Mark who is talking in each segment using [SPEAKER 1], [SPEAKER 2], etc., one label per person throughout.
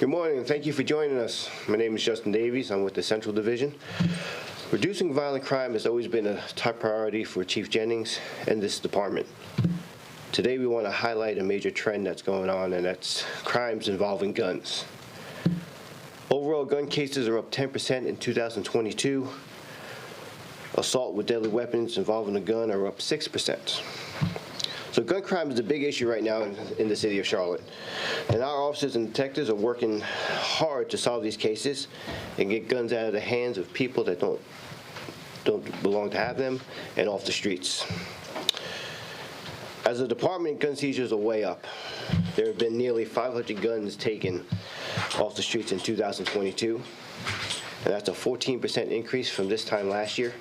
[SPEAKER 1] Good morning, and thank you for joining us. My name is Justin Davies. I'm with the Central Division. Reducing violent crime has always been a top priority for Chief Jennings and this department. Today we want to highlight a major trend that's going on, and that's crimes involving guns. Overall, gun cases are up 10% in 2022. Assault with deadly weapons involving a gun are up 6%. So gun crime is a big issue right now in the city of Charlotte. And our officers and detectives are working hard to solve these cases and get guns out of the hands of people that don't belong to have them and off the streets. As a department, gun seizures are way up. There have been nearly 500 guns taken off the streets in 2022, and that's a 14% increase from this time last year.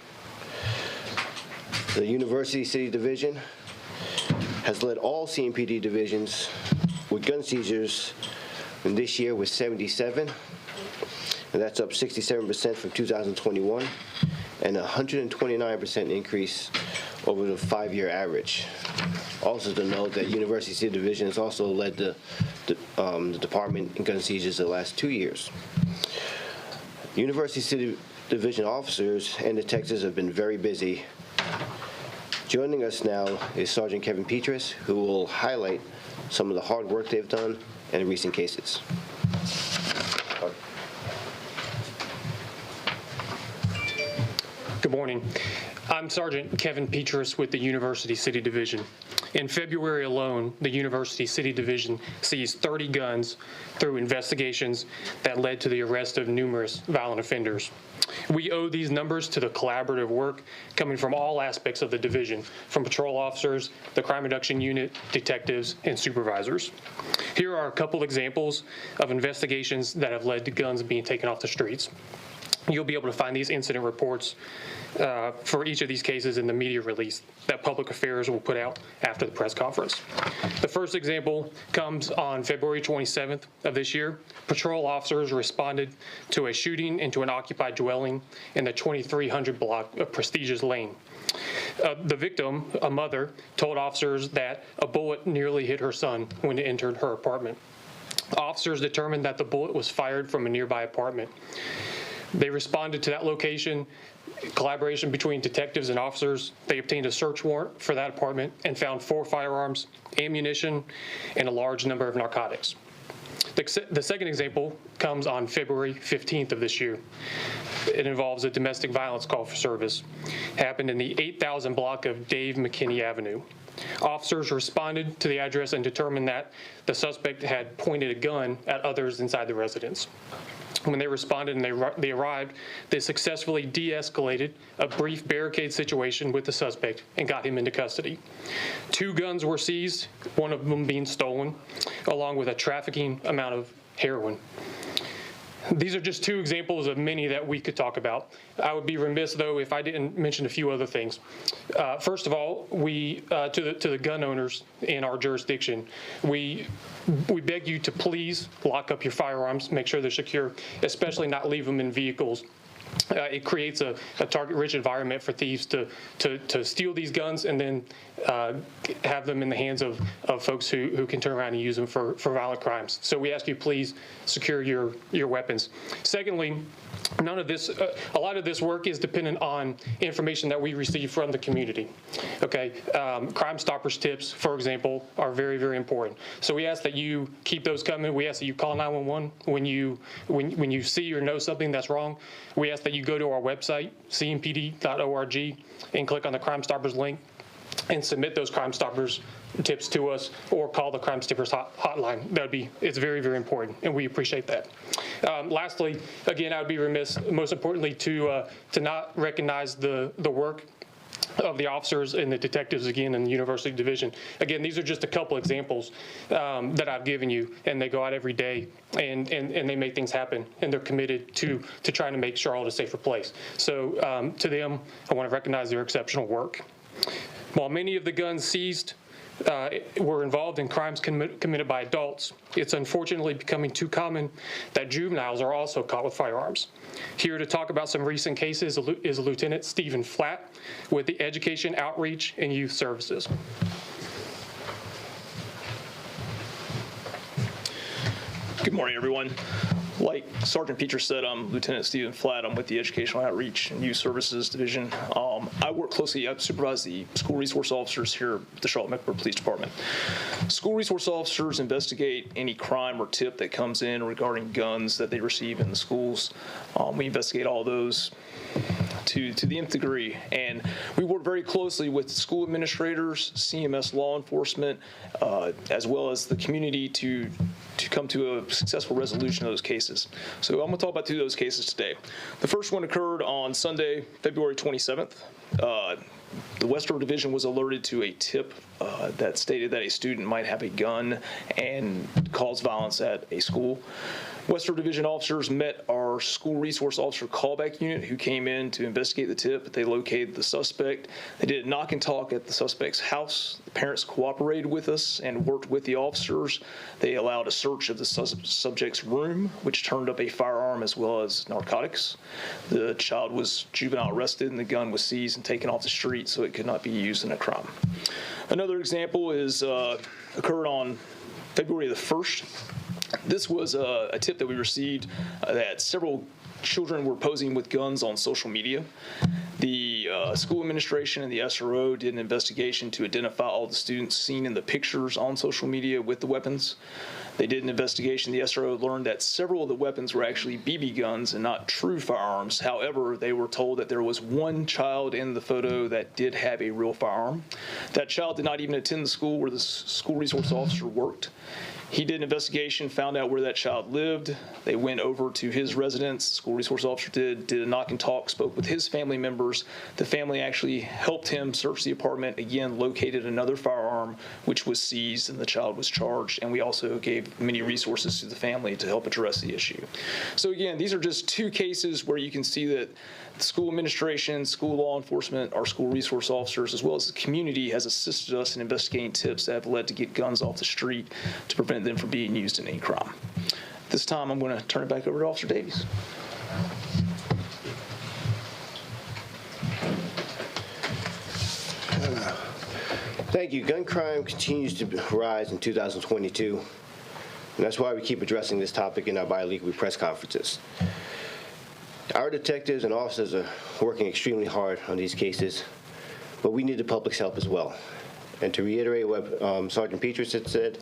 [SPEAKER 1] The University City Division has led all CMPD divisions with gun seizures, and this year was 77, and that's up 67% from 2021, and a 129% increase over the 5-year average. Also to note that University City Division has also led the department in gun seizures the last 2 years. University City Division officers and detectives have been very busy. Joining us now is Sgt Kevin Petrus, who will highlight some of the hard work they've done in recent cases.
[SPEAKER 2] Good morning. I'm Sgt Kevin Petrus with the University City Division. In February alone, the University City Division seized 30 guns through investigations that led to the arrest of numerous violent offenders. We owe these numbers to the collaborative work coming from all aspects of the division, from patrol officers, the crime reduction unit, detectives, and supervisors. Here are a couple examples of investigations that have led to guns being taken off the streets. You'll be able to find these incident reports for each of these cases in the media release that Public Affairs will put out after the press conference. The first example comes on February 27th of this year. Patrol officers responded to a shooting into an occupied dwelling in the 2300 block of Prestigious Lane. The victim, a mother, told officers that a bullet nearly hit her son when it entered her apartment. Officers determined that the bullet was fired from a nearby apartment. They responded to that location, collaboration between detectives and officers. They obtained a search warrant for that apartment and found 4 firearms, ammunition, and a large number of narcotics. The second example comes on February 15th of this year. It involves a domestic violence call for service. It happened in the 8000 block of Dave McKinney Avenue. Officers responded to the address and determined that the suspect had pointed a gun at others inside the residence. When they responded and they arrived, they successfully de-escalated a brief barricade situation with the suspect and got him into custody. 2 guns were seized, one of them being stolen, along with a trafficking amount of heroin. These are just 2 examples of many that we could talk about. I would be remiss, though, if I didn't mention a few other things. First of all, to the gun owners in our jurisdiction, we beg you to please lock up your firearms, make sure they're secure, especially not leave them in vehicles. It creates a target-rich environment for thieves to steal these guns and then have them in the hands of folks who can turn around and use them for violent crimes. So we ask you, please secure your weapons. Secondly, none of this, a lot of this work is dependent on information that we receive from the community. Okay, Crime Stoppers tips, for example, are very, very important. So we ask that you keep those coming. We ask that you call 911 when you see or know something that's wrong. We ask that you go to our website, cmpd.org, and click on the Crime Stoppers link and submit those Crime Stoppers tips to us, or call the Crime Stoppers hotline. It's very, very important, and we appreciate that. Lastly, again, I would be remiss, most importantly, to not recognize the work of the officers and the detectives, again, in the University Division. Again, these are just a couple examples that I've given you, and they go out every day and they make things happen, and they're committed to trying to make Charlotte a safer place. So to them, I want to recognize their exceptional work. While many of the guns seized were involved in crimes committed by adults, it's unfortunately becoming too common that juveniles are also caught with firearms. Here to talk about some recent cases is Lieutenant Stephen Flatt with the Education, Outreach, and Youth Services.
[SPEAKER 3] Good morning, everyone. Like Sergeant Petrus said, I'm Lieutenant Stephen Flatt. I'm with the Educational Outreach and Youth Services Division. I supervise the school resource officers here at the Charlotte-Mecklenburg Police Department. School resource officers investigate any crime or tip that comes in regarding guns that they receive in the schools. We investigate all those to the nth degree, and we work very closely with school administrators, CMS law enforcement, as well as the community to come to a successful resolution of those cases. So I'm going to talk about two of those cases today. The first one occurred on Sunday, February 27th. The Western Division was alerted to a tip that stated that a student might have a gun and cause violence at a school. Western Division officers met our school resource officer callback unit who came in to investigate the tip. They located the suspect. They did a knock and talk at the suspect's house. The parents cooperated with us and worked with the officers. They allowed a search of the subject's room, which turned up a firearm as well as narcotics. The child was juvenile arrested and the gun was seized and taken off the street so it could not be used in a crime. Another example is occurred on February the 1st. This was a tip that we received that several children were posing with guns on social media. The school administration and the SRO did an investigation to identify all the students seen in the pictures on social media with the weapons. They did an investigation. The SRO learned that several of the weapons were actually BB guns and not true firearms. However, they were told that there was one child in the photo that did have a real firearm. That child did not even attend the school where the school resource officer worked. He did an investigation, found out where that child lived. They went over to his residence. The school resource officer did a knock and talk, spoke with his family members. The family actually helped him search the apartment, again, located another firearm, which was seized, and the child was charged. And we also gave many resources to the family to help address the issue. So again, these are just two cases where you can see that the school administration, school law enforcement, our school resource officers, as well as the community has assisted us in investigating tips that have led to get guns off the street to prevent them from being used in any crime. This time, I'm going to turn it back over to Officer Davies.
[SPEAKER 1] Thank you. Gun crime continues to rise in 2022, and that's why we keep addressing this topic in our bi-weekly press conferences. Our detectives and officers are working extremely hard on these cases, but we need the public's help as well. And to reiterate what Sergeant Petrus had said,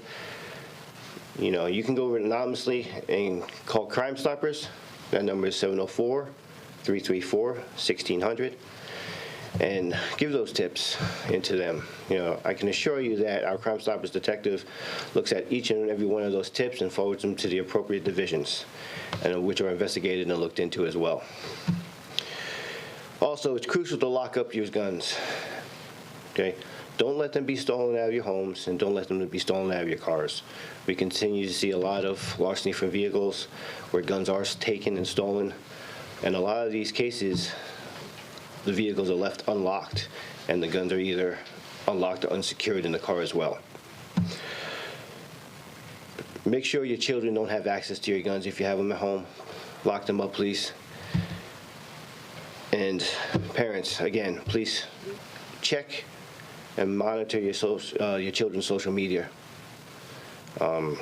[SPEAKER 1] you can go anonymously and call Crime Stoppers. That number is 704-334-1600, and give those tips into them. I can assure you that our Crime Stoppers detective looks at each and every one of those tips and forwards them to the appropriate divisions, and which are investigated and looked into as well. Also, it's crucial to lock up your guns. Okay? Don't let them be stolen out of your homes, and don't let them be stolen out of your cars. We continue to see a lot of larceny from vehicles where guns are taken and stolen, and a lot of these cases, the vehicles are left unlocked, and the guns are either unlocked or unsecured in the car as well. Make sure your children don't have access to your guns if you have them at home. Lock them up, please. And parents, again, please check and monitor your children's social media, and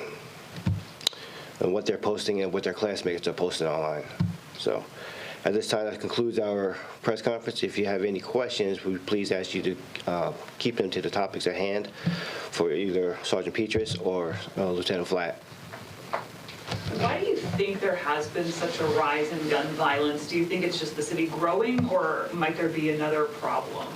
[SPEAKER 1] what they're posting and what their classmates are posting online. So at this time, that concludes our press conference. If you have any questions, we please ask you to keep them to the topics at hand for either Sergeant Petrus or Lieutenant Flatt.
[SPEAKER 4] Why do you think there has been such a rise in gun violence? Do you think it's just the city growing, or might there be another problem?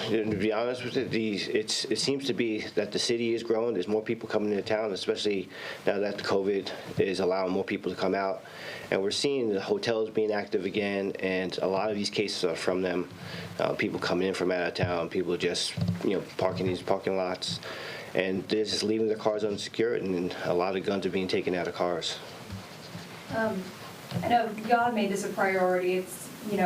[SPEAKER 1] To be honest with you, it seems to be that the city is growing. There's more people coming into town, especially now that the COVID is allowing more people to come out. And we're seeing the hotels being active again, and a lot of these cases are from them. People coming in from out of town, people just parking these parking lots, and they're just leaving their cars unsecured, and a lot of guns are being taken out of cars.
[SPEAKER 5] I know y'all made this a priority. It's, you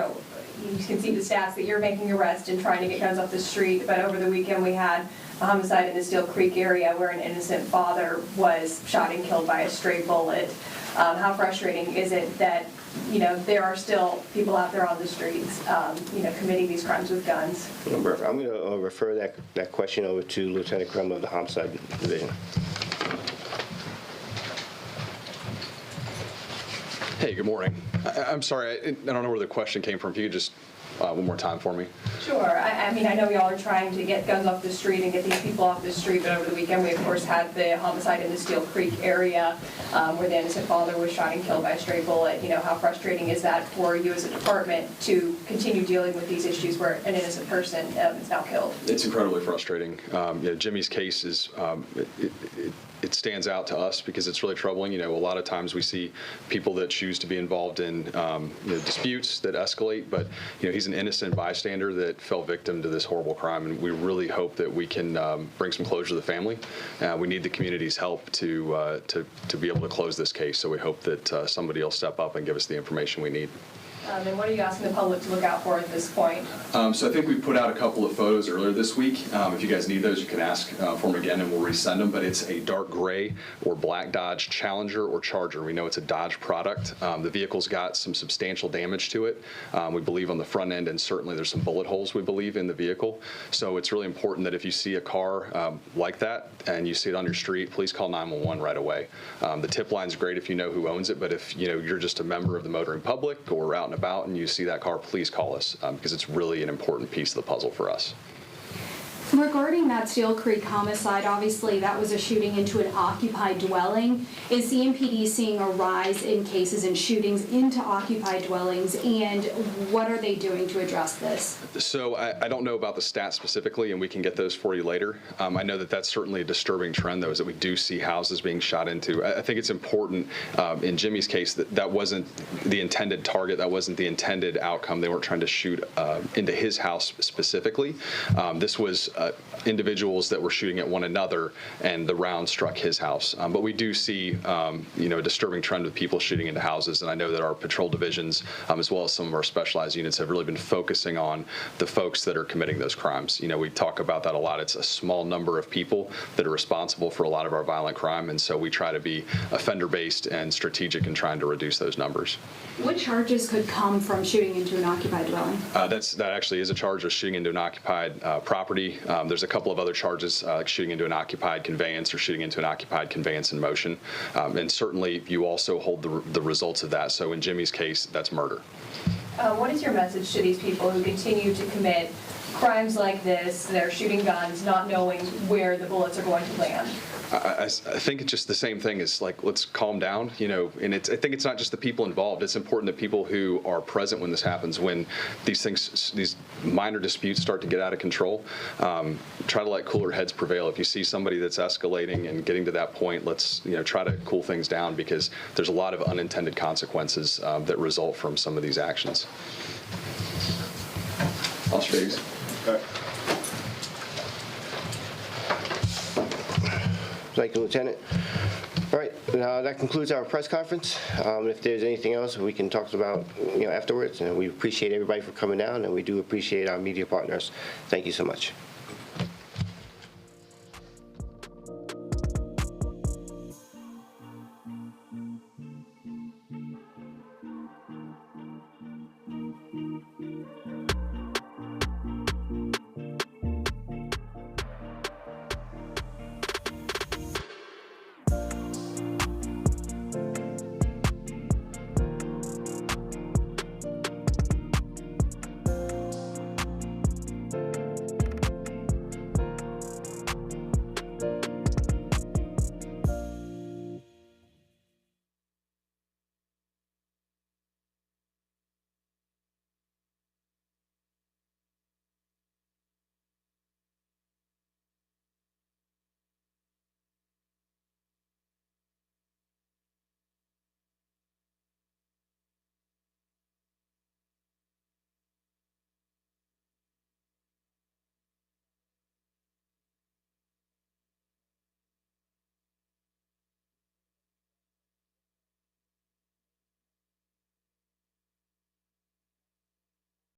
[SPEAKER 5] can see the stats that you're making arrests and trying to get guns off the street, but over the weekend we had a homicide in the Steel Creek area where an innocent father was shot and killed by a stray bullet. How frustrating is it that, there are still people out there on the streets, committing these crimes with guns?
[SPEAKER 1] I'm going to refer that question over to Lieutenant Crum of the Homicide Division.
[SPEAKER 6] Hey, good morning. I'm sorry, I don't know where the question came from. If you could just one more time for me.
[SPEAKER 5] Sure. I mean, I know y'all are trying to get guns off the street and get these people off the street, but over the weekend we, of course, had the homicide in the Steel Creek area where the innocent father was shot and killed by a stray bullet. You know, how frustrating is that for you as a department to continue dealing with these issues where an innocent person is now killed?
[SPEAKER 6] It's incredibly frustrating. Jimmy's case is, it stands out to us because it's really troubling. You know, a lot of times we see people that choose to be involved in disputes that escalate, but he's an innocent bystander that fell victim to this horrible crime, and we really hope that we can bring some closure to the family. We need the community's help to be able to close this case, so we hope that somebody will step up and give us the information we need.
[SPEAKER 5] And what are you asking the public to look out for at this point?
[SPEAKER 6] So I think we put out a couple of photos earlier this week. If you guys need those, you can ask for them again and we'll resend them. But it's a dark gray or black Dodge Challenger or Charger. We know it's a Dodge product. The vehicle's got some substantial damage to it. We believe on the front end, and certainly there's some bullet holes, we believe, in the vehicle. So it's really important that if you see a car like that and you see it on your street, please call 911 right away. The tip line's great if you know who owns it, but if you're just a member of the motoring public or out and about and you see that car, please call us because it's really an important piece of the puzzle for us.
[SPEAKER 7] Regarding that Steel Creek homicide, obviously that was a shooting into an occupied dwelling. Is CMPD seeing a rise in cases and shootings into occupied dwellings, and what are they doing to address this? So
[SPEAKER 6] I don't know about the stats specifically, and we can get those for you later. I know that that's certainly a disturbing trend, though, is that we do see houses being shot into. I think it's important in Jimmy's case that wasn't the intended target, that wasn't the intended outcome. They weren't trying to shoot into his house specifically. This was individuals that were shooting at one another, and the round struck his house. But we do see, a disturbing trend with people shooting into houses, and I know that our patrol divisions, as well as some of our specialized units, have really been focusing on the folks that are committing those crimes. We talk about that a lot. It's a small number of people that are responsible for a lot of our violent crime, and so we try to be offender-based and strategic in trying to reduce those numbers.
[SPEAKER 7] What charges could come from shooting into an occupied dwelling?
[SPEAKER 6] That actually is a charge of shooting into an occupied property. There's a couple of other charges, like shooting into an occupied conveyance or shooting into an occupied conveyance in motion. And certainly you also hold the results of that. So in Jimmy's case, that's murder.
[SPEAKER 5] What is your message to these people who continue to commit crimes like this? They're shooting guns, not knowing where the bullets are going to land.
[SPEAKER 6] I think it's just the same thing as, like, let's calm down, and I think it's not just the people involved. It's important that people who are present when this happens, when these minor disputes start to get out of control, try to let cooler heads prevail. If you see somebody that's escalating and getting to that point, let's, try to cool things down, because there's a lot of unintended consequences that result from some of these actions. I'll show you.
[SPEAKER 1] All right. Thank you, Lieutenant. All right, now that concludes our press conference. If there's anything else we can talk about, afterwards, and we appreciate everybody for coming down, and we do appreciate our media partners. Thank you so much.